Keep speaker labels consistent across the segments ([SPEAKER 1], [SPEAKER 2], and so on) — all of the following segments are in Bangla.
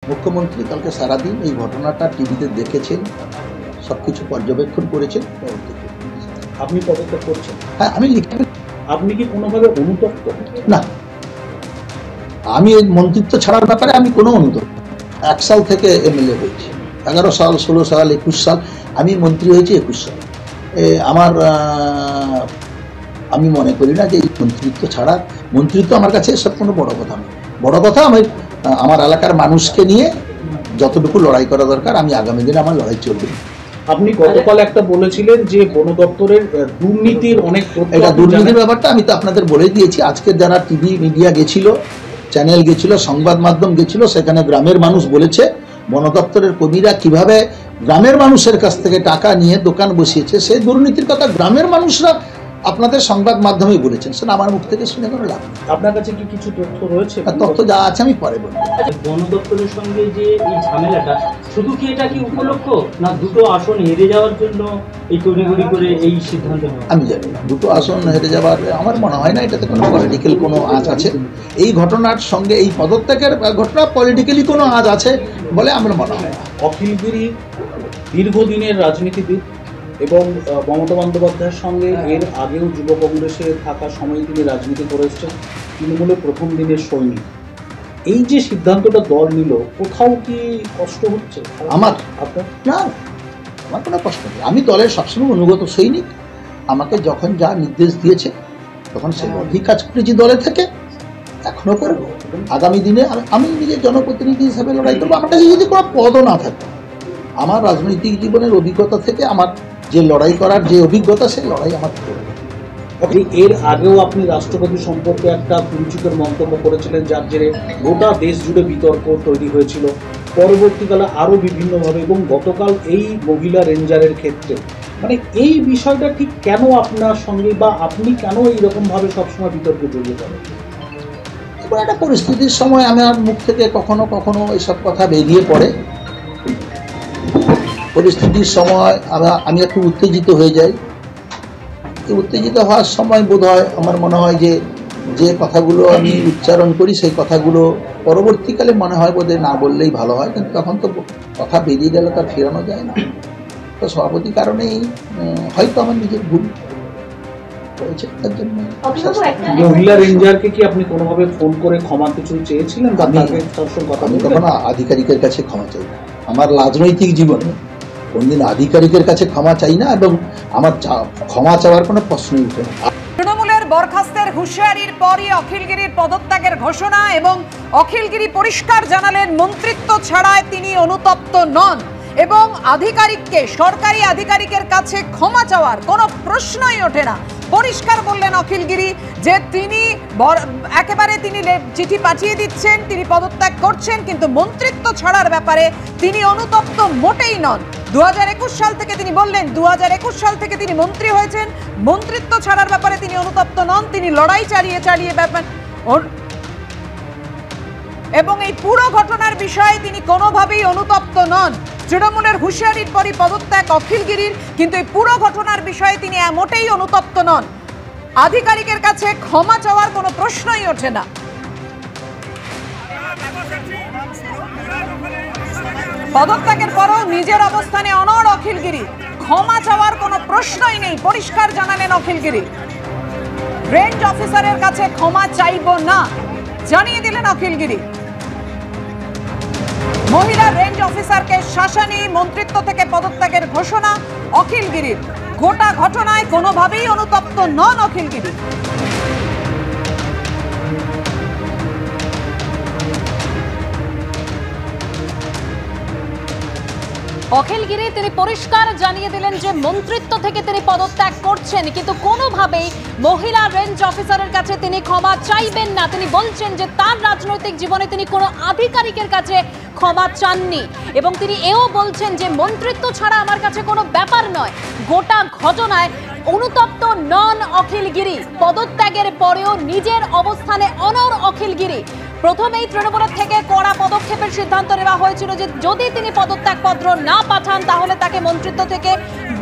[SPEAKER 1] মুখ্যমন্ত্রী কালকে সারাদিন এই ঘটনাটা টিভিতে দেখেছেন, সবকিছু পর্যবেক্ষণ করেছেন।
[SPEAKER 2] আপনি পদত্যাগ করছেন?
[SPEAKER 1] হ্যাঁ, আমি লিখে।
[SPEAKER 2] আপনি কি কোনোভাবে অনুতপ্ত?
[SPEAKER 1] না, আমি এই মন্ত্রিত্ব ছাড়ার ব্যাপারে আমি কোনো অনুতপ্ত। 1 সাল থেকে এমএলএ হয়েছি, 11 সাল, 16 সাল, 21 সাল, আমি মন্ত্রী হয়েছি 21 সাল। আমি মনে করি না যে এই মন্ত্রিত্ব ছাড়া, মন্ত্রিত্ব আমার কাছে সব কোনো বড় কথা নয়। বড় কথা আমার এলাকার মানুষকে নিয়ে যতটুকু লড়াই করা দরকার, আমি আগামী দিনে আমার লড়াই চলবে।
[SPEAKER 2] আপনি গতকাল একটা বলেছিলেন যে বন দপ্তরের দুর্নীতির অনেক,
[SPEAKER 1] এটা দুর্নীতির ব্যাপারটা আমি তো আপনাদের বলে দিয়েছি। আজকে যারা টিভি মিডিয়া গেছিল, চ্যানেল গেছিল, সংবাদ মাধ্যম গেছিল, সেখানে গ্রামের মানুষ বলেছে বন দপ্তরের কর্মীরা কিভাবে গ্রামের মানুষের কাছ থেকে টাকা নিয়ে দোকান বসিয়েছে। সেই দুর্নীতির কথা গ্রামের মানুষরা আপনাদের সংবাদ মাধ্যমে বলেছেন, সেটা আমার মুখ থেকে শুনে কোনো লাভ নেই।
[SPEAKER 2] আপনার কাছে কি কিছু তথ্য রয়েছে?
[SPEAKER 1] তথ্য যা আছে আমি পরে বলবো।
[SPEAKER 3] বন দপ্তরের সঙ্গে যে এই ঝামেলাটা, শুধু কি এটা কি উপলক্ষ, না দুটো আসন হেরে যাওয়ার জন্য এই তড়িঘড়ি করে এই সিদ্ধান্ত নেওয়া?
[SPEAKER 1] আমি জানি না, দুটো আসন হেরে যাওয়ার আমার মনে হয় না এটাতে কোনো পলিটিক্যাল কোনো আঁচ আছে। এই ঘটনার সঙ্গে এই পদত্যাগের ঘটনা পলিটিক্যালি কোনো আঁচ আছে বলে আমার মনে হয় না।
[SPEAKER 2] অখিল গিরি দীর্ঘদিনের রাজনীতিবিদ এবং মমতা বন্দ্যোপাধ্যায়ের সঙ্গে এর আগেও যুব কংগ্রেসে থাকার সময় তিনি রাজনীতি করে এসেছেন, তৃণমূলের প্রথম দিনের সৈনিক। এই যে সিদ্ধান্তটা দল নিল, কোথাও কি কষ্ট হচ্ছে
[SPEAKER 1] আমার?
[SPEAKER 2] আপনার?
[SPEAKER 1] না, আমার কোনো কষ্ট নেই। আমি দলের সবসময় অনুগত সৈনিক। আমাকে যখন যা নির্দেশ দিয়েছে তখন সেই কাজ করেছি দলে থেকে, এখনো করবো। আগামী দিনে আমি নিজের জনপ্রতিনিধি হিসাবে লড়াই করবো। আমার কাছে যদি কোনো পদও না থাকে, আমার রাজনৈতিক জীবনের অভিজ্ঞতা থেকে আমার যে লড়াই করার যে অভিজ্ঞতা, সেই লড়াই আমার করবে।
[SPEAKER 2] এর আগেও আপনি রাষ্ট্রপতি সম্পর্কে একটা কুরুচিকর মন্তব্য করেছিলেন, যার জেরে গোটা দেশ জুড়ে বিতর্ক তৈরি হয়েছিল। পরবর্তীকালে আরও বিভিন্নভাবে, এবং গতকাল এই মহিলা রেঞ্জারের ক্ষেত্রে, মানে এই বিষয়টা ঠিক কেন আপনার সঙ্গে, বা আপনি কেন এইরকমভাবে সবসময় বিতর্কে জড়িয়ে পড়েন?
[SPEAKER 1] এবার একটা পরিস্থিতির সময় আমার মুখ থেকে কখনো কখনো এসব কথা বেরিয়ে পড়ে। পরিস্থিতির সময় আমি একটু উত্তেজিত হয়ে যাই। উত্তেজিত হওয়ার সময় বোধ হয় আমার মনে হয় যে কথাগুলো আমি উচ্চারণ করি, সেই কথাগুলো পরবর্তীকালে মনে হয় বোধহয় না বললেই ভালো হয়, কিন্তু তখন তো কথা বেরিয়ে গেলে তার ফেরানো যায় না। তো সভাপতি কারণেই হয়তো আমার নিজের ভুল হয়েছে, তার জন্য।
[SPEAKER 2] মহিলা রেঞ্জারকে কি আপনি কোনোভাবে ফোন করে ক্ষমা কিছু চেয়েছিলেন?
[SPEAKER 1] আমি তখন আধিকারিকের কাছে ক্ষমা চাই না। আমার রাজনৈতিক জীবনে কোনদিন আধিকারিকের কাছে ক্ষমা চাই না, এবং আমার ক্ষমা চাওয়ার কোনো প্রশ্নই উঠে না।
[SPEAKER 4] তৃণমূলের বরখাস্তের হুঁশিয়ারির পরই অখিলগিরির পদত্যাগের ঘোষণা, এবং অখিলগিরি পরিষ্কার জানালেন মন্ত্রিত্ব ছাড়ায় তিনি অনুতপ্ত নন, এবং আধিকারিককে, সরকারি আধিকারিকের কাছে ক্ষমা চাওয়ার কোনো প্রশ্নই ওঠে না। পরিষ্কার বললেন অখিলগিরি যে তিনি একেবারে তিনি চিঠি পাঠিয়ে দিচ্ছেন, তিনি পদত্যাগ করছেন, কিন্তু মন্ত্রিত্ব ছাড়ার ব্যাপারে তিনি অনুতপ্ত মোটেই নন। 2021 সাল থেকে তিনি বললেন, 2021 সাল থেকে তিনি মন্ত্রী হয়েছেন, মন্ত্রিত্ব ছাড়ার ব্যাপারে তিনি অনুতপ্ত নন, তিনি লড়াই চালিয়ে ব্যাপার, এবং এই পুরো ঘটনার বিষয়ে তিনি কোনোভাবেই অনুতপ্ত নন। তৃণমূলের হুঁশিয়ারির পরই পদত্যাগ অখিলগিরির, কিন্তু এই পুরো ঘটনার বিষয়ে তিনি মোটেই অনুতপ্ত নন। আধিকারিকের কাছে ক্ষমা চাওয়ার কোনো প্রশ্নই ওঠে না। পদত্যাগের পরও নিজের অবস্থানে অনড় অখিলগিরি, ক্ষমা চাওয়ার কোনো প্রশ্নই নেই, পরিষ্কার জানালেন অখিলগিরি। রেঞ্জ অফিসারের কাছে ক্ষমা চাইব না জানিয়ে দিলেন অখিলগিরি। মহিলা রেঞ্জ অফিসারকে শাসানি, মন্ত্রিত্ব থেকে পদত্যাগের ঘোষণা অখিলগিরির। গোটা ঘটনায় কোনোভাবেই অনুতপ্ত নন অখিলগিরি।
[SPEAKER 5] অখিলগিরি তিনি পরিষ্কার জানিয়ে দিলেন যে মন্ত্রিত্ব থেকে তিনি পদত্যাগ করছেন, কিন্তু কোনোভাবেই মহিলা রেঞ্জ অফিসারের কাছে তিনি ক্ষমা চাইবেন না। তিনি বলছেন যে তার রাজনৈতিক জীবনে তিনি কোনো আধিকারিকের কাছে ক্ষমা চাননি, এবং তিনি এও বলছেন যে মন্ত্রিত্ব ছাড়া আমার কাছে কোনো ব্যাপার নয়। গোটা ঘটনায় অনুতপ্ত নন অখিলগিরি। পদত্যাগের পরেও নিজের অবস্থানে অনড় অখিলগিরি। প্রথমেই তৃণমূলের থেকে কড়া পদক্ষেপের সিদ্ধান্ত নেওয়া হয়েছিল যে যদি তিনি পদত্যাগপত্র না পাঠান তাহলে তাকে মন্ত্রিত্ব থেকে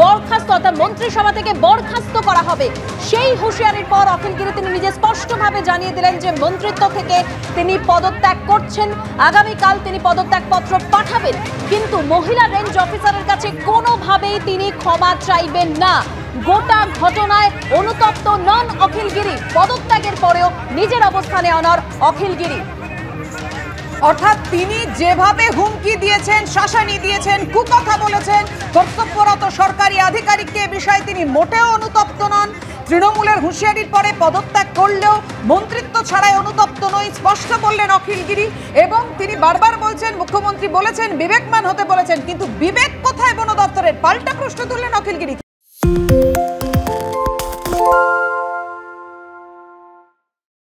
[SPEAKER 5] বরখাস্ত অর্থাৎ মন্ত্রিসভা থেকে বরখাস্ত করা হবে। সেই হুঁশিয়ারির পর অখিলগিরি তিনি নিজে স্পষ্টভাবে জানিয়ে দিলেন যে মন্ত্রিত্ব থেকে তিনি পদত্যাগ করছেন, আগামীকাল তিনি পদত্যাগপত্র পাঠাবেন, কিন্তু মহিলা রেঞ্জ অফিসারের কাছে কোনোভাবেই তিনি ক্ষমা চাইবেন না। গোটা ঘটনায় অনুতপ্ত নন অখিলগিরি, পদত্যাগের পরেও নিজের অবস্থানে অনড় অখিলগিরি।
[SPEAKER 4] অর্থাৎ তিনি যেভাবে হুমকি দিয়েছেন, শাসানি দিয়েছেন, কুকথা বলেছেন কর্তব্যরত সরকারি আধিকারিককে, এ বিষয়ে তিনি মোটেও অনুতপ্ত নন। তৃণমূলের হুঁশিয়ারির পরে পদত্যাগ করলেও মন্ত্রিত্ব ছাড়াই অনুতপ্ত নই, স্পষ্ট বললেন অখিলগিরি। এবং তিনি বারবার বলছেন, মুখ্যমন্ত্রী বলেছেন বিবেকমান হতে বলেছেন, কিন্তু বিবেক কোথায় বন দপ্তরের? পাল্টা প্রশ্ন তুললেন অখিলগিরি।